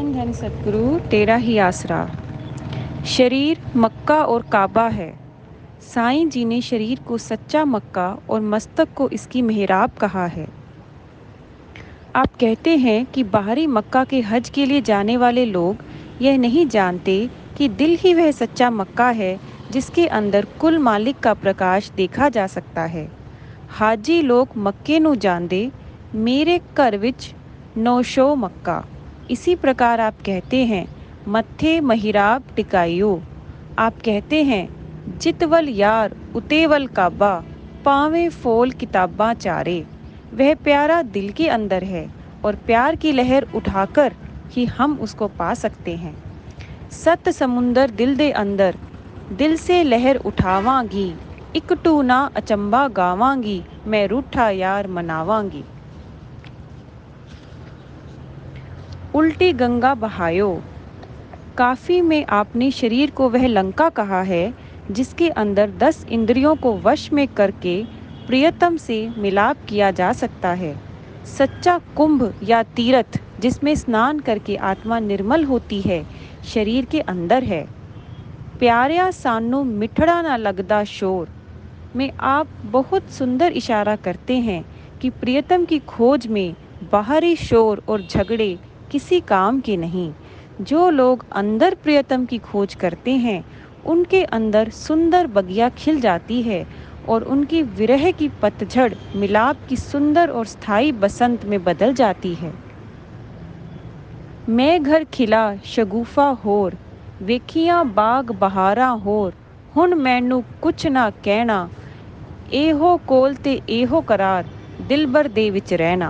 धन धन सतगुरु तेरा ही आसरा। शरीर मक्का और काबा है। साईं जी ने शरीर को सच्चा मक्का और मस्तक को इसकी मेहराब कहा है। आप कहते हैं कि बाहरी मक्का के हज के लिए जाने वाले लोग यह नहीं जानते कि दिल ही वह सच्चा मक्का है जिसके अंदर कुल मालिक का प्रकाश देखा जा सकता है। हाजी लोग मक्के ਨੂੰ ਜਾਂਦੇ मेरे घर विच नौशो मक्का। इसी प्रकार आप कहते हैं मत्थे महिराब टिकाइयो। आप कहते हैं जितवल यार उतेवल काबा, पावे फोल किताबा चारे। वह प्यारा दिल के अंदर है और प्यार की लहर उठाकर ही हम उसको पा सकते हैं। सत समुंदर दिल दे अंदर, दिल से लहर उठावांगी। एक टूना अचंबा गावांगी, मैं रूठा यार मनावांगी। उल्टी गंगा बहायो। काफ़ी में आपने शरीर को वह लंका कहा है जिसके अंदर 10 इंद्रियों को वश में करके प्रियतम से मिलाप किया जा सकता है। सच्चा कुंभ या तीर्थ जिसमें स्नान करके आत्मा निर्मल होती है, शरीर के अंदर है। प्यारिया सानू मिठड़ा ना लगदा शोर में आप बहुत सुंदर इशारा करते हैं कि प्रियतम की खोज में बाहरी शोर और झगड़े किसी काम के नहीं। जो लोग अंदर प्रियतम की खोज करते हैं उनके अंदर सुंदर बगिया खिल जाती है और उनकी विरह की पतझड़ मिलाप की सुंदर और स्थायी बसंत में बदल जाती है। मैं घर खिला शगुफा होर, वेखियां बाग बहारा होर। हुण मैनू कुछ ना कहना, एहो कोल ते एहो करार, दिलबर दे विच रहना।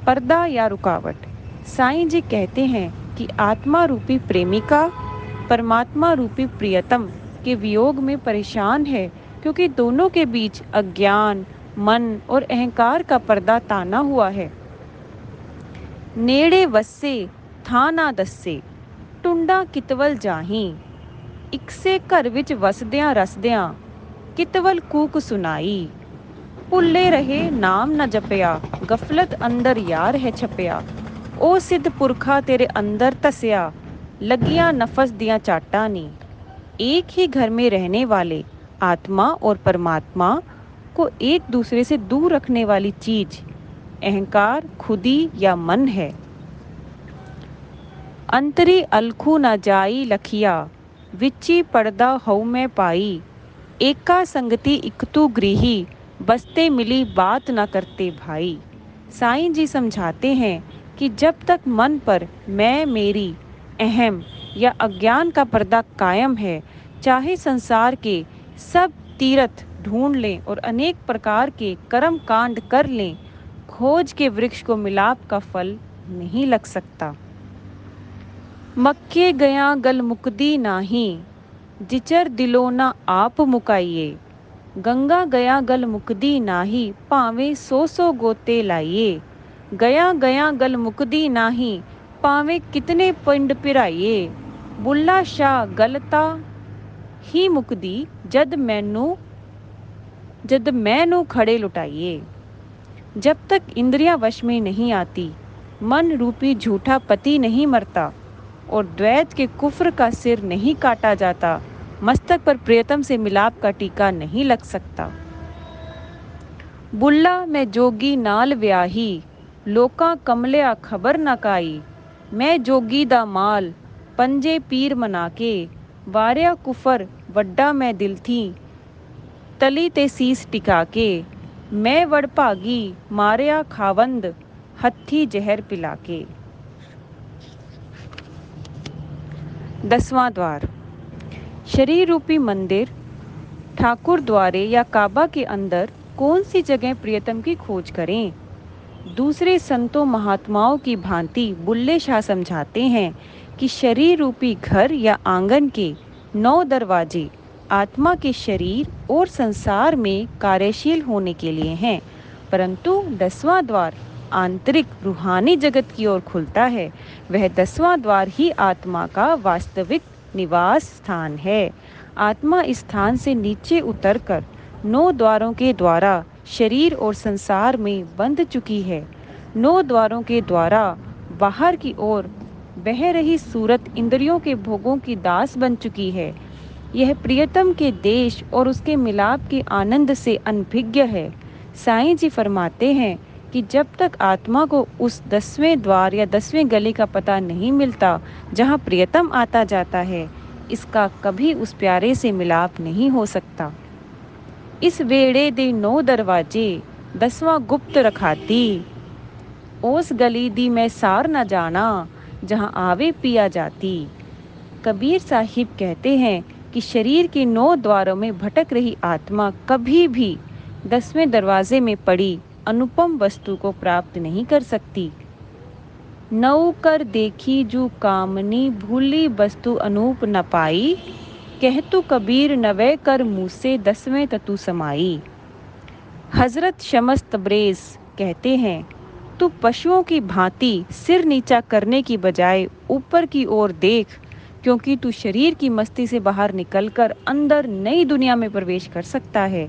पर्दा या रुकावट। साईं जी कहते हैं कि आत्मा रूपी प्रेमिका परमात्मा रूपी प्रियतम के वियोग में परेशान है, क्योंकि दोनों के बीच अज्ञान, मन और अहंकार का पर्दा ताना हुआ है। नेड़े वस्से था ना दस्से, टुंडा कितवल जाही। इकसे घर विच वसदियां रसदियां, कितवल कूक सुनाई। भुल्ले रहे नाम न जपिया, गफलत अंदर यार है छपिया। ओ सिद्ध पुरखा तेरे अंदर धसिया, लगियां नफस दियां चाटा नी। एक ही घर में रहने वाले आत्मा और परमात्मा को एक दूसरे से दूर रखने वाली चीज अहंकार, खुदी या मन है। अंतरी अलखू न जाई लखिया, विची पड़दा हऊ में पाई। एका संगति इकतू गृही, बसते मिली बात न करते भाई। साईं जी समझाते हैं कि जब तक मन पर मैं, मेरी, अहम या अज्ञान का पर्दा कायम है, चाहे संसार के सब तीर्थ ढूंढ लें और अनेक प्रकार के कर्म कांड कर लें, खोज के वृक्ष को मिलाप का फल नहीं लग सकता। मक्के गया गल मुकदी नाही, जिचर दिलो ना आप मुकाइए। गंगा गया गल मुकदी नाही, भावें सौ गोते लाइए। गया गया गल मुकदी नाही, भावें कितने पिंड पिराइए। बुल्ला शाह गलता ही मुकदी, जद मैनू खड़े लुटाइए। जब तक इंद्रियां वश में नहीं आती, मन रूपी झूठा पति नहीं मरता और द्वैत के कुफ्र का सिर नहीं काटा जाता, मस्तक पर प्रियतम से मिलाप का टीका नहीं लग सकता। बुल्ला मैं जोगी नाल व्याही, लोकां कमलिया खबर न काई। मैं जोगी दा माल पंजे पीर मना के, वारिया कुफर वड्डा मैं दिल थी, तली ते सीस टिका के। मैं वड़ भागी मारिया खावंद, हत्थी जहर पिला के। 10वां द्वार। शरीर रूपी मंदिर, ठाकुर द्वारे या काबा के अंदर कौन सी जगह प्रियतम की खोज करें? दूसरे संतों महात्माओं की भांति बुल्ले शाह समझाते हैं कि शरीर रूपी घर या आंगन के 9 दरवाजे आत्मा के शरीर और संसार में कार्यशील होने के लिए हैं, परंतु 10वां द्वार आंतरिक रूहानी जगत की ओर खुलता है। वह 10वां द्वार ही आत्मा का वास्तविक निवास स्थान है। आत्मा इस स्थान से नीचे उतरकर 9 द्वारों के द्वारा शरीर और संसार में बंध चुकी है। 9 द्वारों के द्वारा बाहर की ओर बह रही सूरत इंद्रियों के भोगों की दास बन चुकी है। यह प्रियतम के देश और उसके मिलाप के आनंद से अनभिज्ञ है। साईं जी फरमाते हैं कि जब तक आत्मा को उस 10वें द्वार या 10वें गली का पता नहीं मिलता जहाँ प्रियतम आता जाता है, इसका कभी उस प्यारे से मिलाप नहीं हो सकता। इस वेड़े दे 9 दरवाजे, 10वां गुप्त रखाती, ओस गली दी मैं सार न जाना, जहाँ आवे पिया जाती। कबीर साहिब कहते हैं कि शरीर के 9 द्वारों में भटक रही आत्मा कभी भी 10वें दरवाजे में पड़ी अनुपम वस्तु को प्राप्त नहीं कर सकती। नौ कर देखी जू कामनी, भूली वस्तु अनूप न पाई, कहतु कबीर नवे कर मुँह से 10वें ततु समाई। हजरत शमस तब्रेज कहते हैं, तू पशुओं की भांति सिर नीचा करने की बजाय ऊपर की ओर देख, क्योंकि तू शरीर की मस्ती से बाहर निकलकर अंदर नई दुनिया में प्रवेश कर सकता है।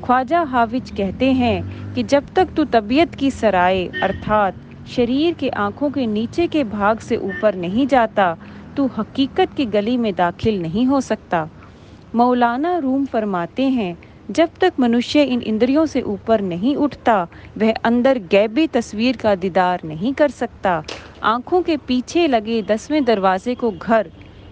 ख्वाजा हाफिज कहते हैं कि जब तक तू तबीयत की सराय अर्थात शरीर के आंखों के नीचे के भाग से ऊपर नहीं जाता, तू हकीकत की गली में दाखिल नहीं हो सकता। मौलाना रूम फरमाते हैं, जब तक मनुष्य इन इंद्रियों से ऊपर नहीं उठता, वह अंदर गैबी तस्वीर का दीदार नहीं कर सकता। आंखों के पीछे लगे 10वें दरवाजे को घर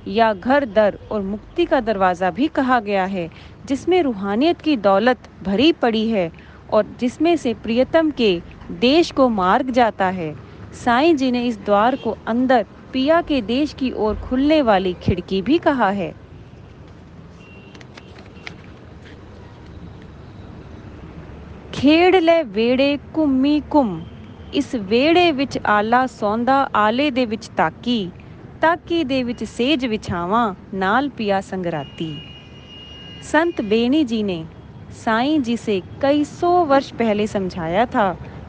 या घर दर और मुक्ति का दरवाज़ा भी कहा गया है, जिसमें रूहानियत की दौलत भरी पड़ी है और जिसमें से प्रियतम के देश को मार्ग जाता है। साईं जी ने इस द्वार को अंदर पिया के देश की ओर खुलने वाली खिड़की भी कहा है। ਖੇਡ ਲੈ ਵੇੜੇ ਘੁੰਮੀ ਘੁੰਮ, ਇਸ ਵੇੜੇ ਵਿੱਚ ਆਲਾ ਸੌਂਦਾ ਆਲੇ ਦੇ ਵਿੱਚ ਤਾਕੀ, ਤਾਕੀ ਦੇ ਵਿੱਚ ਸੇਜ ਵਿਛਾਵਾਂ नाल पिया संगराती। संत बेनी जी ने साईं जी से कई सौ वर्ष पहले समझाया था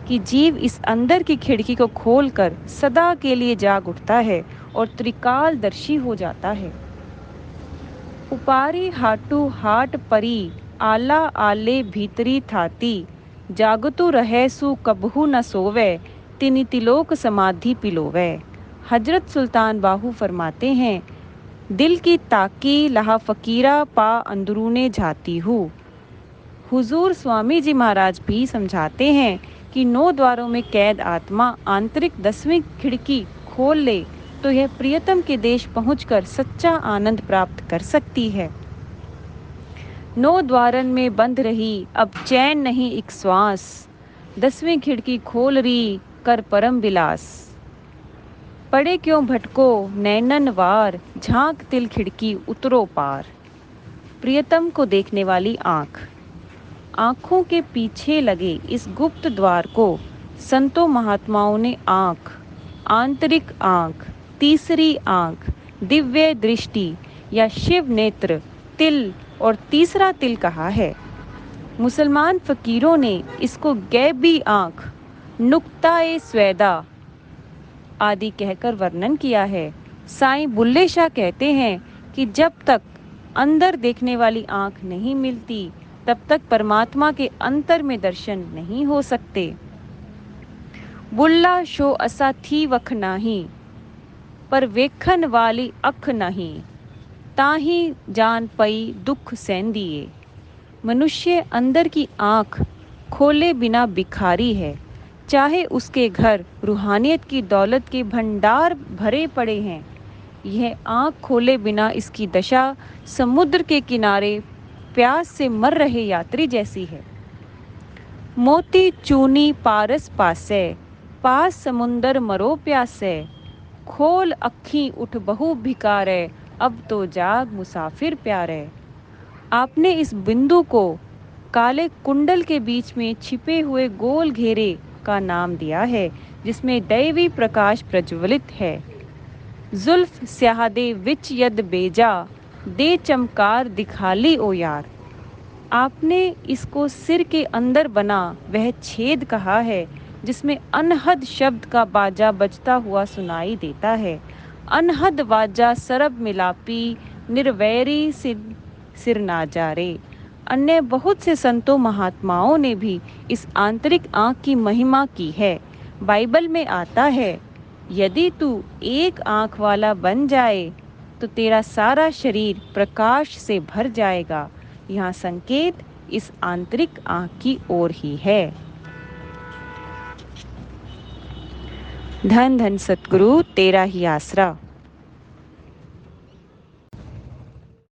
कि जीव इस अंदर की खिड़की को खोलकर सदा के लिए जाग उठता है और त्रिकालदर्शी हो जाता है। उपारी हाटू हाट परी, आला आले भीतरी थाती, जागतु रहे सु कबहू न सोवे, तिनि तिलोक समाधि पिलोवे। हजरत सुल्तान बाहू फरमाते हैं, दिल की ताकी लहा फकीरा पा अंदरूने जाती हूँ। हुजूर स्वामी जी महाराज भी समझाते हैं कि 9 द्वारों में कैद आत्मा आंतरिक 10वीं खिड़की खोल ले तो यह प्रियतम के देश पहुंचकर सच्चा आनंद प्राप्त कर सकती है। 9 द्वारन में बंद रही अब चैन नहीं एक श्वास, 10वीं खिड़की खोल रही कर परम विलास। पड़े क्यों भटको नैनन वार, झांक तिल खिड़की उतरो पार। प्रियतम को देखने वाली आँख। आँखों के पीछे लगे इस गुप्त द्वार को संतों महात्माओं ने आँख, आंतरिक आँख, तीसरी आँख, दिव्य दृष्टि या शिव नेत्र, तिल और तीसरा तिल कहा है। मुसलमान फकीरों ने इसको गैबी आँख, नुक्ता-ए स्वेदा आदि कहकर वर्णन किया है। साईं बुल्ले शाह कहते हैं कि जब तक अंदर देखने वाली आँख नहीं मिलती, तब तक परमात्मा के अंतर में दर्शन नहीं हो सकते। बुल्ला शो असा थी वख नाही, पर वेखन वाली अख नहीं, ताही जान पई दुख सहंदिए। मनुष्य अंदर की आँख खोले बिना भिखारी है, चाहे उसके घर रूहानियत की दौलत के भंडार भरे पड़े हैं। यह आँख खोले बिना इसकी दशा समुद्र के किनारे प्यास से मर रहे यात्री जैसी है। मोती चूनी पारस पासे, पास समुंदर मरो प्यासे, खोल अखी उठ बहु भिकारे, अब तो जाग मुसाफिर प्यारे। आपने इस बिंदु को काले कुंडल के बीच में छिपे हुए गोल घेरे का नाम दिया है, जिसमें दैवी प्रकाश प्रज्वलित है। जुल्फ स्याहदे विच यद बेजा, दे चमकार दिखाली ओ यार। आपने इसको सिर के अंदर बना वह छेद कहा है, जिसमें अनहद शब्द का बाजा बजता हुआ सुनाई देता है। अनहद वाजा सरब मिलापी, निर्वैरी सिर नाजारे। अन्य बहुत से संतों महात्माओं ने भी इस आंतरिक आँख की महिमा की है। बाइबल में आता है, यदि तू एक आँख वाला बन जाए तो तेरा सारा शरीर प्रकाश से भर जाएगा। यहाँ संकेत इस आंतरिक आँख की ओर ही है। धन धन सतगुरु तेरा ही आसरा।